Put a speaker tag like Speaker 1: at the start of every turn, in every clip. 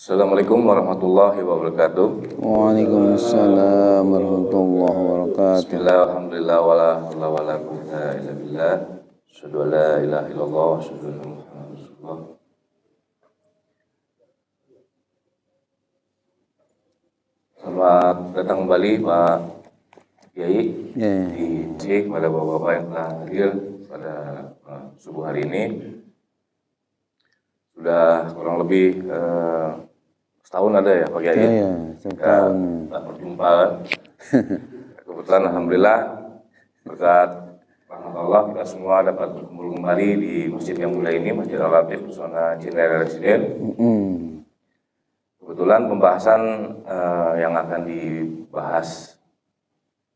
Speaker 1: Assalamualaikum warahmatullahi wabarakatuh.
Speaker 2: Waalaikumsalam warahmatullahi wabarakatuh.
Speaker 1: Bismillah, alhamdulillah, wala haula wala quwwata illa billah. Asyhadu an la ilaha illallah wa asyhadu anna Muhammadar Rasulullah. Selamat datang kembali Pak Kiai di masjid, kepada bapak-bapak yang telah hadir pada subuh hari ini. Sudah kurang lebih setahun ada ya Pak Kiai?
Speaker 2: Iya, setahun.
Speaker 1: Tak berjumpa kan? Kebetulan alhamdulillah berkat rahmat Allah kita semua dapat berkumpul kembali di masjid yang mulia ini, Masjid Al-Latif Pesona Cinere Residen. Kebetulan pembahasan yang akan dibahas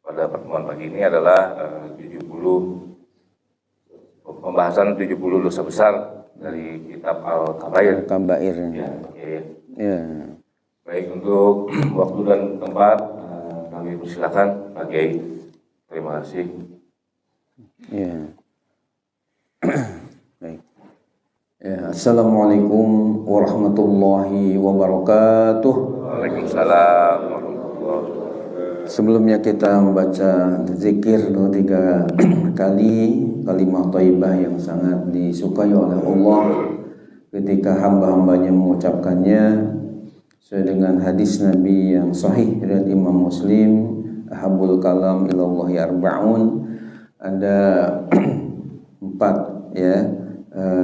Speaker 1: pada pertemuan pagi ini adalah 70 dosa besar dari kitab Al-Kabair. Ya. Baik, untuk waktu dan tempat kami persilakan Pak Kiai. Terima kasih.
Speaker 2: Ya. Baik. Ya, Assalamualaikum warahmatullahi wabarakatuh.
Speaker 1: Waalaikumsalam warahmatullahi wabarakatuh.
Speaker 2: Sebelumnya kita membaca zikir 2-3 kali kalimat thayyibah yang sangat disukai oleh Allah ketika hamba-hambanya mengucapkannya sesuai dengan hadis Nabi yang sahih riwayat Imam Muslim, ahabul kalam ilallahi arba'un. Ada 4 ya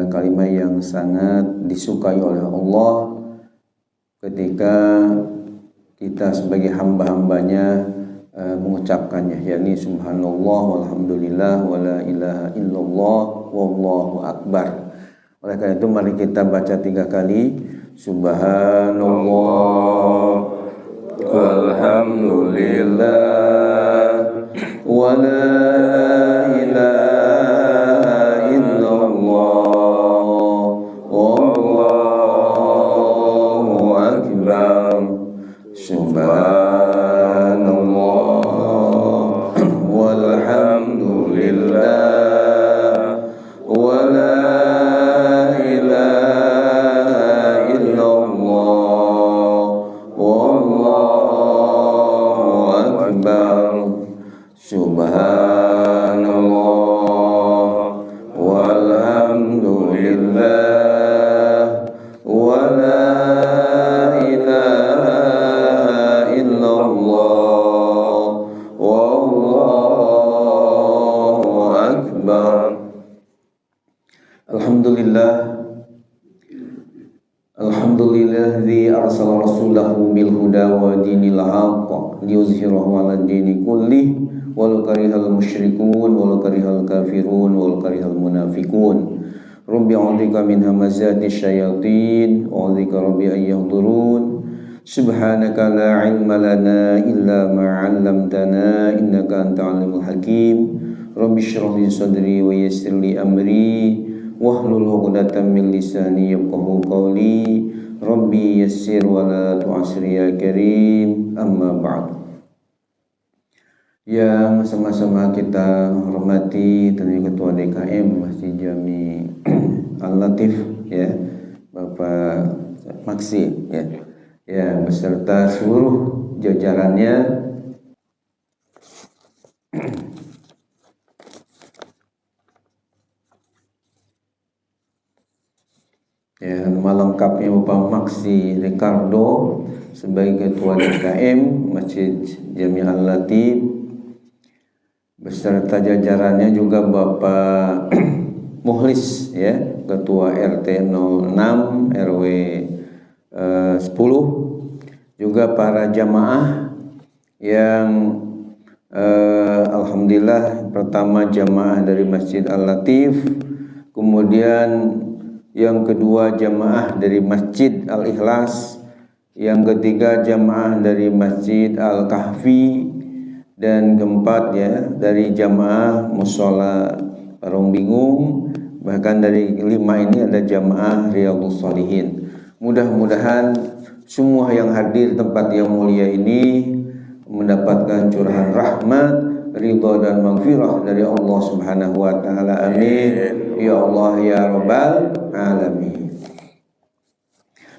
Speaker 2: kalimat yang sangat disukai oleh Allah ketika kita sebagai hamba-hambanya mengucapkannya, yakni subhanallah walhamdulillah wala ilaha illallah wallahu akbar. Oleh karena itu mari kita baca 3 kali subhanallah walhamdulillah wala ilaha illallah wallahu akbar. Subhanallah walhamdulillah wala ilaha illallah wallahu akbar. Subhanallah walhamdulillah wala ilaha illallah wallahu akbar. Alhamdulilladzi arsala rasulahu bil huda wa dinil haqq liyuzhirahu 'alad dini kullih walau karihal musyrikun walau karihal kafirun walau karihal munafiqun. Rabbi a'udzubika min hamazati syayatin wa a'udzubika rabbi an yahdurun. Subhanaka la ilma lana illa ma 'allamtana innaka antal alimul hakim. Rabbi shrah li sadri wa yassir li amri wahlul 'uqdatam min lisani yafqahu qawli. Rabbi yassir wa la tu'assir ya karim. Amma ba'd. Yang sama-sama kita hormati tentunya Ketua DKM Masjid Jami Al-Latif ya, Bapak Maksi ya. Ya, beserta seluruh jajarannya. Ya, nama lengkapnya Bapak Maksi Ricardo sebagai Ketua DKM Masjid Jami Al-Latif, beserta jajarannya juga Bapak Muhlis ya, Ketua RT 06 RW 10, juga para jamaah yang alhamdulillah pertama jamaah dari Masjid Al-Latif, kemudian yang kedua jamaah dari Masjid Al-Ikhlas, yang ketiga jamaah dari Masjid Al-Kahfi, dan keempat ya dari jamaah Mushola Parung Bingung, bahkan dari 5 ini ada jamaah Riyadhus Shalihin. Mudah-mudahan semua yang hadir tempat yang mulia ini mendapatkan curahan rahmat, ridha dan maghfirah dari Allah Subhanahu wa taala. Amin ya Allah ya rabbal alamin.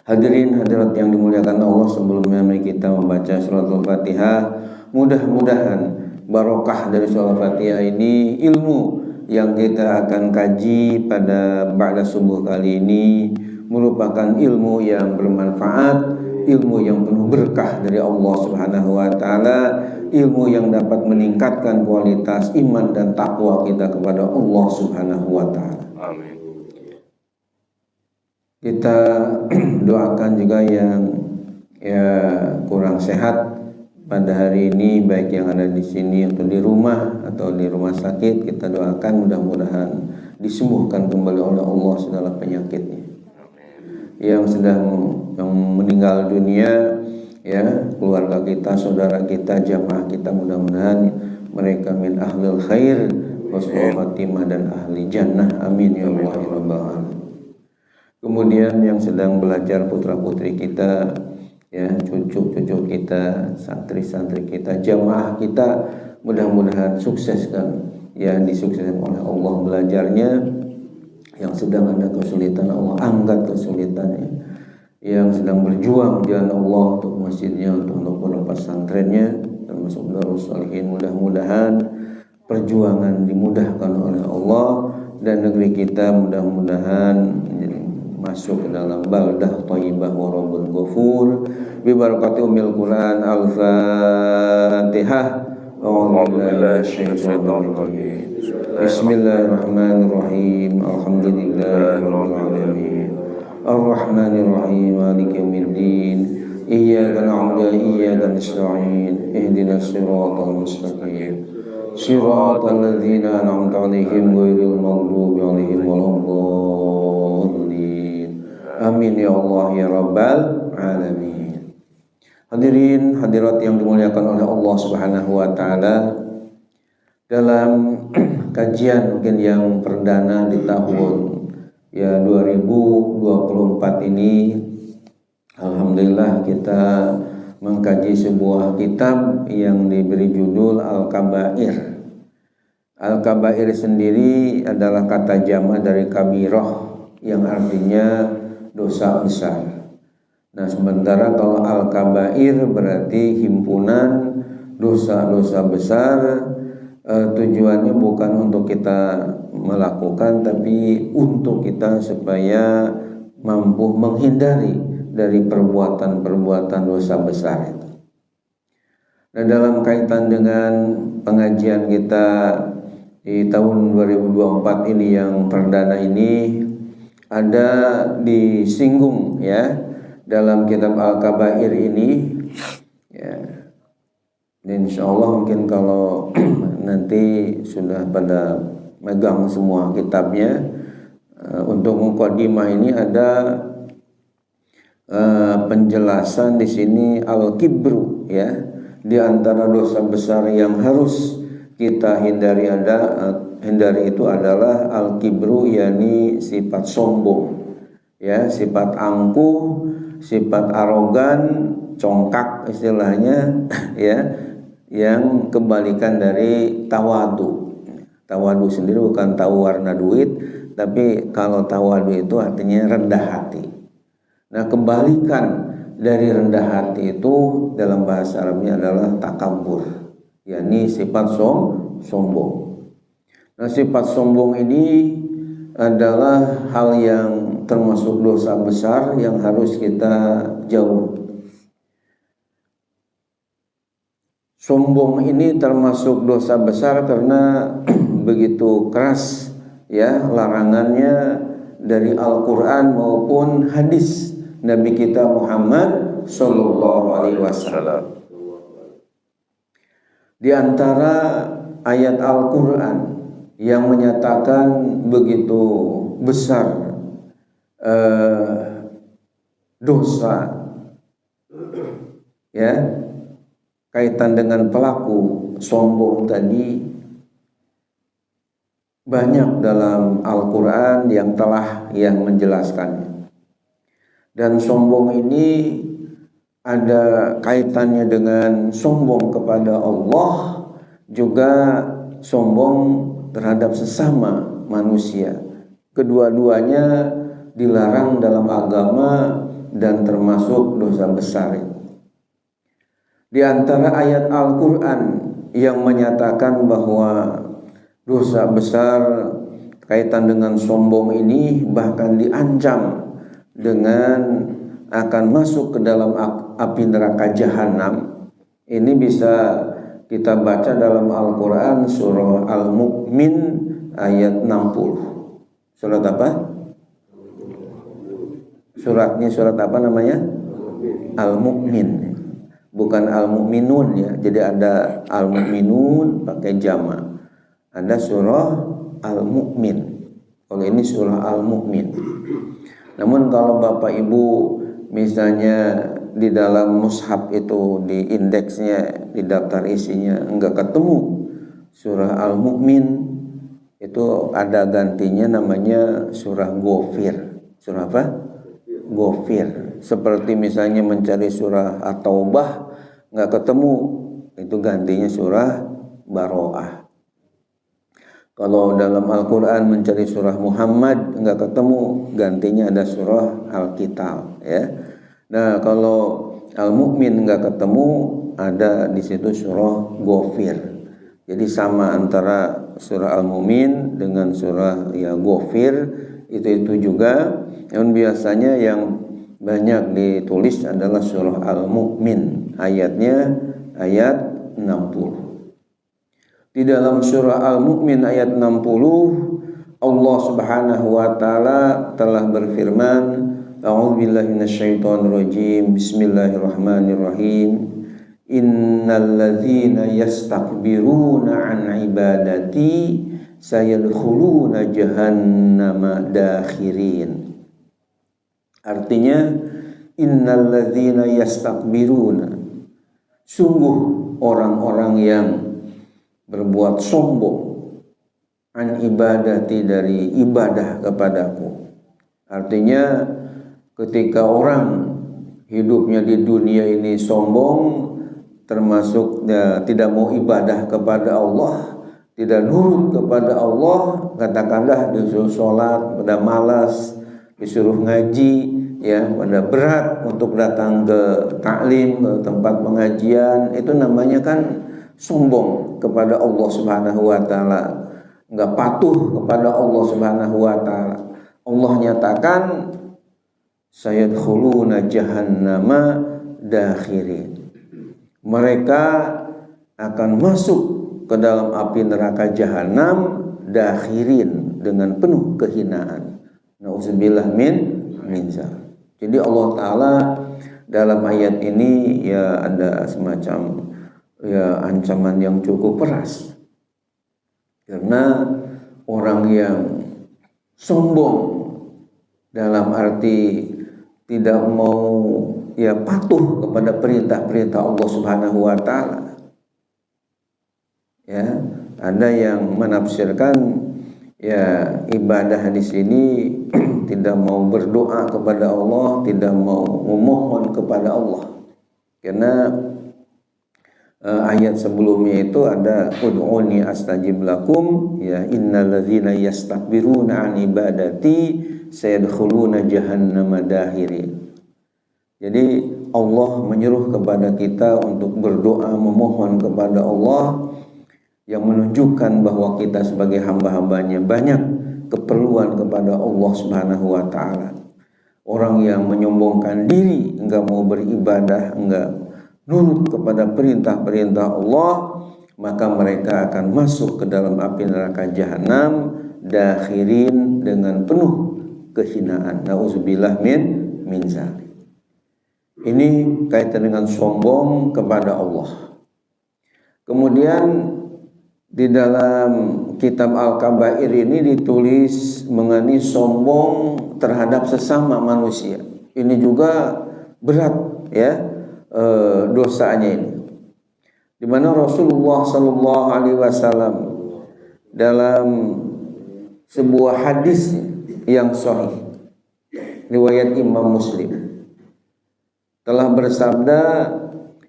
Speaker 2: Hadirin hadirat yang dimuliakan Allah, sebelumnya mari kita membaca surat Al-Fatihah. Mudah-mudahan barokah dari surat Al-Fatihah ini, ilmu yang kita akan kaji pada ba'da subuh kali ini merupakan ilmu yang bermanfaat, ilmu yang penuh berkah dari Allah Subhanahu wa taala, ilmu yang dapat meningkatkan kualitas iman dan takwa kita kepada Allah Subhanahu wa taala.
Speaker 1: Amin.
Speaker 2: Kita doakan juga yang kurang sehat pada hari ini, baik yang ada di sini atau di rumah sakit, kita doakan mudah-mudahan disembuhkan kembali oleh Allah segala penyakitnya. Yang sedang meninggal dunia, ya, keluarga kita, saudara kita, jamaah kita, mudah-mudahan mereka min ahlil khair, husnul khatimah dan ahli jannah. Amin ya Allah ya rabbal alamin. Kemudian yang sedang belajar, putra-putri kita, ya, cucu-cucu kita, santri-santri kita, jamaah kita, mudah-mudahan sukseskan, ya, disukseskan oleh Allah belajarnya. Yang sedang ada kesulitan, Allah angkat kesulitannya. Yang sedang berjuang jalan Allah untuk masjidnya, untuk pondok pesantrennya, termasuk Darus Shalihin, mudah-mudahan perjuangan dimudahkan oleh Allah dan negeri kita mudah-mudahan masuk ke dalam baldah thayyibah wa rabbul ghafur bi barakati ummil Quran. Al-Fatihah. Bismillahirrahmanirrahim. Alhamdulillahirabbil alamin. Ar-Rahmanirrahim. Maliki yaumiddin. Iyyaka na'budu wa iyyaka nasta'in. Ihdinas siratal mustaqim. Siratal ladzina an'amta 'alaihim ghairil maghdubi 'alaihim waladdallin. Amin ya Allah ya rabbal alamin. Hadirin hadirat yang dimuliakan oleh Allah Subhanahu wa taala, dalam kajian mungkin yang perdana di tahun 2024 ini, alhamdulillah kita mengkaji sebuah kitab yang diberi judul Al-Kabair. Al-Kabair sendiri adalah kata jamak dari kabirah yang artinya dosa besar. Nah, sementara kalau Al-Kabair berarti himpunan dosa-dosa besar, tujuannya bukan untuk kita melakukan, tapi untuk kita supaya mampu menghindari dari perbuatan-perbuatan dosa besar itu. Nah, dalam kaitan dengan pengajian kita di tahun 2024 ini yang perdana ini, ada disinggung, ya, dalam kitab Al-Kabair ini, ya. Dan insya Allah mungkin kalau nanti sudah pada megang semua kitabnya, untuk mukadimah ini ada penjelasan di sini al-kibru, ya. Di antara dosa besar yang harus kita hindari itu adalah al-kibru, yakni sifat sombong, ya, sifat angkuh, sifat arogan, congkak istilahnya, ya, yang kebalikan dari tawadu. Tawadu sendiri bukan tahu warna duit, tapi kalau tawadu itu artinya rendah hati. Nah, kebalikan dari rendah hati itu dalam bahasa Arabnya adalah takabur, yakni sifat sombong. Nah, sifat sombong ini adalah hal yang termasuk dosa besar yang harus kita jauh. Sombong ini termasuk dosa besar karena begitu keras, ya, larangannya dari Al-Quran maupun hadis Nabi kita Muhammad Sallallahu Alaihi Wasallam. Di antara ayat Al-Quran yang menyatakan begitu besar dosa, ya, kaitan dengan pelaku sombong tadi, banyak dalam Al-Quran yang telah menjelaskannya. Dan sombong ini ada kaitannya dengan sombong kepada Allah, juga sombong terhadap sesama manusia. Kedua-duanya dilarang dalam agama dan termasuk dosa besar. Di antara ayat Al-Quran yang menyatakan bahwa dosa besar kaitan dengan sombong ini bahkan diancam dengan akan masuk ke dalam api neraka jahanam. Ini bisa kita baca dalam Al-Quran surah Al-Mu'min ayat 60. Surat apa? Surat apa namanya? Al-Mu'min. Bukan Al-Mu'minun ya. Jadi ada Al-Mu'minun pakai jama'. Ada surah Al-Mu'min. Kalau ini surah Al-Mu'min. Namun kalau Bapak Ibu misalnya di dalam mushaf itu, di indeksnya, di daftar isinya enggak ketemu surah Al-Mu'min, itu ada gantinya namanya surah Ghafir. Surah apa? Ghafir. Seperti misalnya mencari surah At-Taubah enggak ketemu, itu gantinya surah Baro'ah. Kalau dalam Al-Quran mencari surah Muhammad enggak ketemu, gantinya ada surah Al-Qital ya. Nah, kalau Al-Mu'min enggak ketemu, ada di situ surah Ghafir. Jadi sama antara surah Al-Mu'min dengan surah ya Ghafir, itu juga. Yang biasanya yang banyak ditulis adalah surah Al-Mu'min, ayatnya ayat 60. Di dalam surah Al-Mu'min ayat 60, Allah Subhanahu wa taala telah berfirman, A'udzubillahi minasyaitonirrajim. Bismillahirrahmanirrahim. Innalladzina yastakbiruna an ibadati sayadkhuluna jahannama dakhirin. Artinya, innalladzina yastakbiruna, sungguh orang-orang yang berbuat sombong, an ibadati, dari ibadah kepadaku. Artinya ketika orang hidupnya di dunia ini sombong, termasuk tidak mau ibadah kepada Allah, tidak nurut kepada Allah, katakanlah disuruh sholat pada malas, disuruh ngaji ya pada berat untuk datang ke taklim, ke tempat pengajian, itu namanya kan sombong kepada Allah Subhanahu wa taala, enggak patuh kepada Allah Subhanahu wa taala. Allah nyatakan sayadkhuluna jahannama dakhirin. Mereka akan masuk ke dalam api neraka jahanam dakhirin, dengan penuh kehinaan. Nauzubillah min zalik. Jadi Allah taala dalam ayat ini ya ada semacam ya ancaman yang cukup keras. Karena orang yang sombong dalam arti tidak mau ya patuh kepada perintah-perintah Allah Subhanahu wa taala. Ya, ada yang menafsirkan ya ibadah di sini tidak mau berdoa kepada Allah, tidak mau memohon kepada Allah. Karena ayat sebelumnya itu ada ud'uni astajib lakum, ya innalladzina yastakbiruna an ibadati sayadkhuluna jahannama dakhirin. Jadi Allah menyuruh kepada kita untuk berdoa memohon kepada Allah, yang menunjukkan bahwa kita sebagai hamba-hambanya banyak keperluan kepada Allah Subhanahu wa taala. Orang yang menyombongkan diri, enggak mau beribadah, enggak nurut kepada perintah-perintah Allah, maka mereka akan masuk ke dalam api neraka jahanam dakhirin, dengan penuh kehinaan. Nauzubillah min zalik. Ini kaitan dengan sombong kepada Allah. Kemudian di dalam kitab Al-Kabair ini ditulis mengenai sombong terhadap sesama manusia. Ini juga berat ya dosanya ini. Di mana Rasulullah sallallahu alaihi wasallam dalam sebuah hadis yang sahih riwayat Imam Muslim telah bersabda,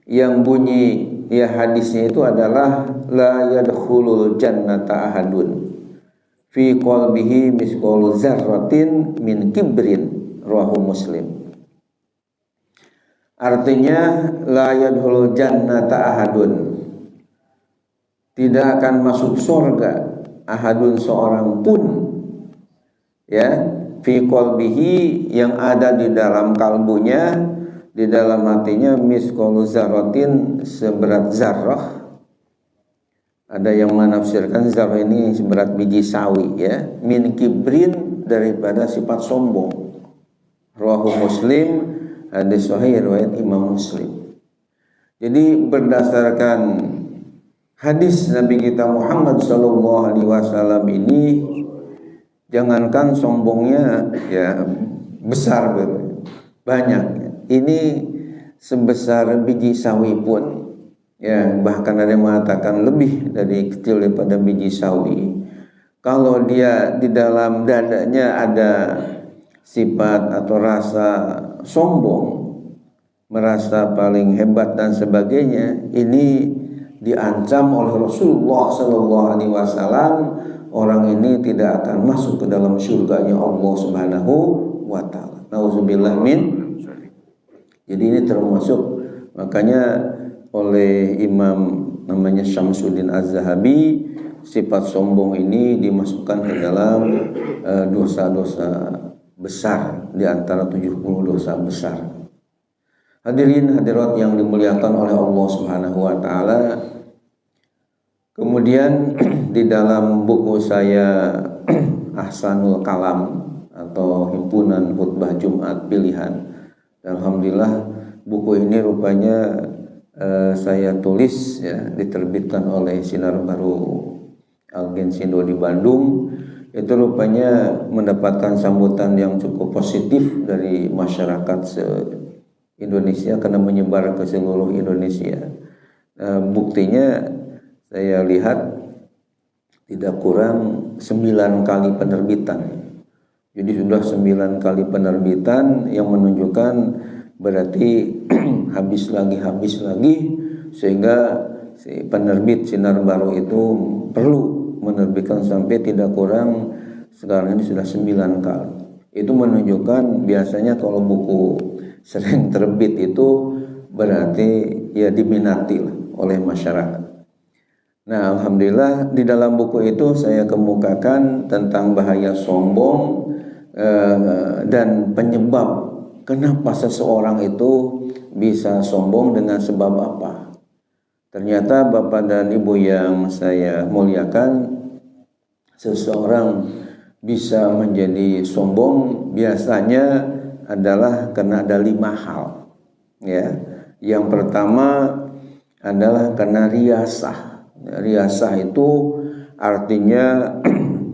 Speaker 2: yang bunyi ya hadisnya itu adalah la yadkhulul jannata ahadun fi qalbihi misqalu dzarratin min kibrin, rawahu Muslim. Artinya la yadkhulul jannata ahadun, tidak akan masuk surga ahadun seorang pun, ya, fi qalbihi, yang ada di dalam kalbunya, di dalam hatinya, misqalu zarratin, seberat zarrah. Ada yang menafsirkan zarrah ini seberat biji sawi, ya, min kibrin, daripada sifat sombong. Rawahu Muslim, hadis sahih riwayat Imam Muslim. Jadi berdasarkan hadis Nabi kita Muhammad sallallahu alaihi wasallam ini, jangankan sombongnya ya besar, banyak, ini sebesar biji sawi pun, ya, bahkan ada yang mengatakan lebih dari kecil daripada biji sawi. Kalau dia di dalam dadanya ada sifat atau rasa sombong, merasa paling hebat dan sebagainya, ini diancam oleh Rasulullah Sallallahu Alaihi Wasallam, orang ini tidak akan masuk ke dalam surganya Allah Subhanahu wa Ta'ala. Nauzubillah min. Jadi ini termasuk, makanya oleh Imam namanya Syamsuddin Az-Zahabi, sifat sombong ini dimasukkan ke dalam dosa-dosa besar, di antara 70 dosa besar. Hadirin hadirat yang dimuliakan oleh Allah Subhanahu wa Ta'ala. Kemudian di dalam buku saya Ahsanul Kalam, atau himpunan khutbah Jumat pilihan, alhamdulillah buku ini rupanya saya tulis, ya, diterbitkan oleh Sinar Baru Algensindo di Bandung. Itu rupanya mendapatkan sambutan yang cukup positif dari masyarakat se-Indonesia karena menyebar ke seluruh Indonesia. Buktinya saya lihat tidak kurang 9 kali penerbitan. Jadi sudah 9 kali penerbitan, yang menunjukkan berarti habis lagi, sehingga si penerbit Sinar Baru itu perlu menerbitkan sampai tidak kurang, sekarang ini sudah 9 kali. Itu menunjukkan biasanya kalau buku sering terbit itu berarti ya diminati oleh masyarakat. Nah, alhamdulillah di dalam buku itu saya kemukakan tentang bahaya sombong dan penyebab kenapa seseorang itu bisa sombong, dengan sebab apa. Ternyata Bapak dan Ibu yang saya muliakan, seseorang bisa menjadi sombong biasanya adalah karena ada 5 hal, ya. Yang pertama adalah karena riasah. Riasah itu artinya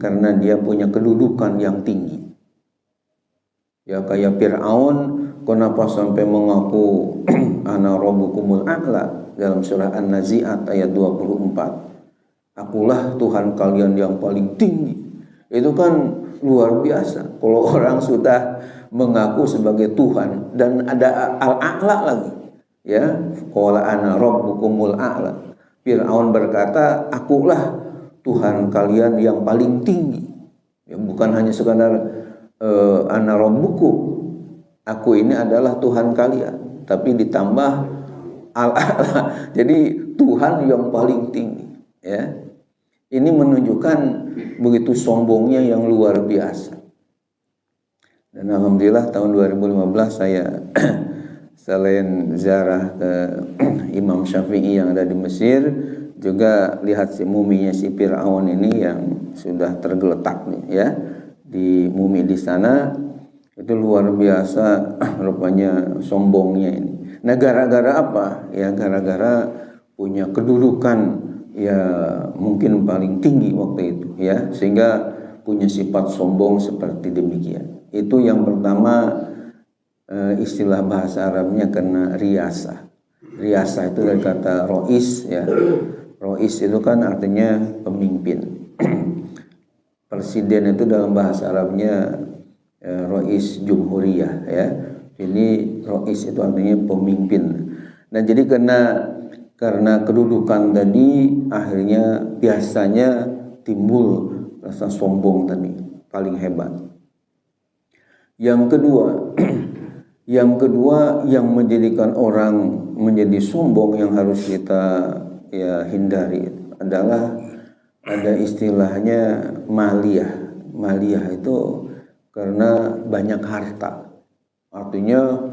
Speaker 2: karena dia punya kedudukan yang tinggi. Ya, kayak Fir'aun, kenapa sampai mengaku ana rabbukumul a'la dalam surah An-Nazi'at ayat 24. Akulah Tuhan kalian yang paling tinggi. Itu kan luar biasa. Kalau orang sudah mengaku sebagai Tuhan dan ada al-a'la lagi, ya, qala ana rabbukumul a'la. Fir'aun berkata, akulah Tuhan kalian yang paling tinggi. Ya, bukan hanya sekadar ana rabbukum, aku ini adalah Tuhan kalian, tapi ditambah al-a'la. Jadi Tuhan yang paling tinggi, ya. Ini menunjukkan begitu sombongnya yang luar biasa. Dan alhamdulillah tahun 2015 saya selain ziarah ke Imam Syafi'i yang ada di Mesir, juga lihat si muminya si Fir'aun ini yang sudah tergeletak nih, ya, di mumi di sana. Itu luar biasa rupanya sombongnya ini. Nah, gara-gara apa? Ya gara-gara punya kedudukan ya mungkin paling tinggi waktu itu, ya, sehingga punya sifat sombong seperti demikian. Itu yang pertama, istilah bahasa Arabnya karena riasah. Riasah itu dari kata rois, ya. Rois itu kan artinya pemimpin. Presiden itu dalam bahasa Arabnya rois jumhuriyah, ya. Jadi rois itu artinya pemimpin. Nah, jadi karena kedudukan tadi, akhirnya biasanya timbul rasa sombong tadi, paling hebat. Yang kedua, Yang kedua, yang menjadikan orang menjadi sombong yang harus kita hindari adalah ada istilahnya maliyah. Maliyah itu karena banyak harta. Artinya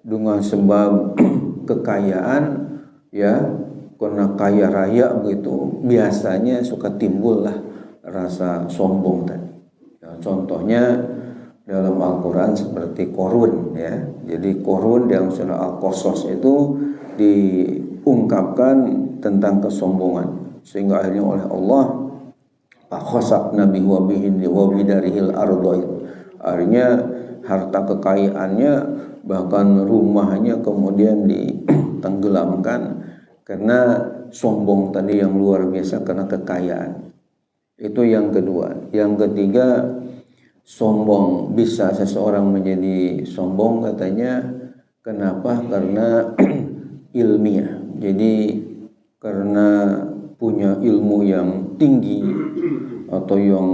Speaker 2: dengan sebab kekayaan, karena kaya raya begitu, biasanya suka timbullah rasa sombong tadi. Contohnya dalam Al-Quran seperti Qorun, Jadi Qorun dalam surah Al-Qasas itu diungkapkan tentang kesombongan, sehingga akhirnya oleh Allah khasafna bihi wa bidarihil ardh. Artinya harta kekayaannya, bahkan rumahnya kemudian ditenggelamkan karena sombong tadi yang luar biasa karena kekayaan. Itu yang kedua. Yang ketiga, sombong, bisa seseorang menjadi sombong katanya kenapa? Karena ilmiah. Jadi karena punya ilmu yang tinggi atau yang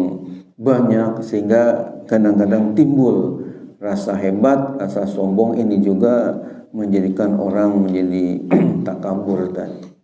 Speaker 2: banyak, sehingga kadang-kadang timbul rasa hebat, rasa sombong. Ini juga menjadikan orang menjadi takabur tadi.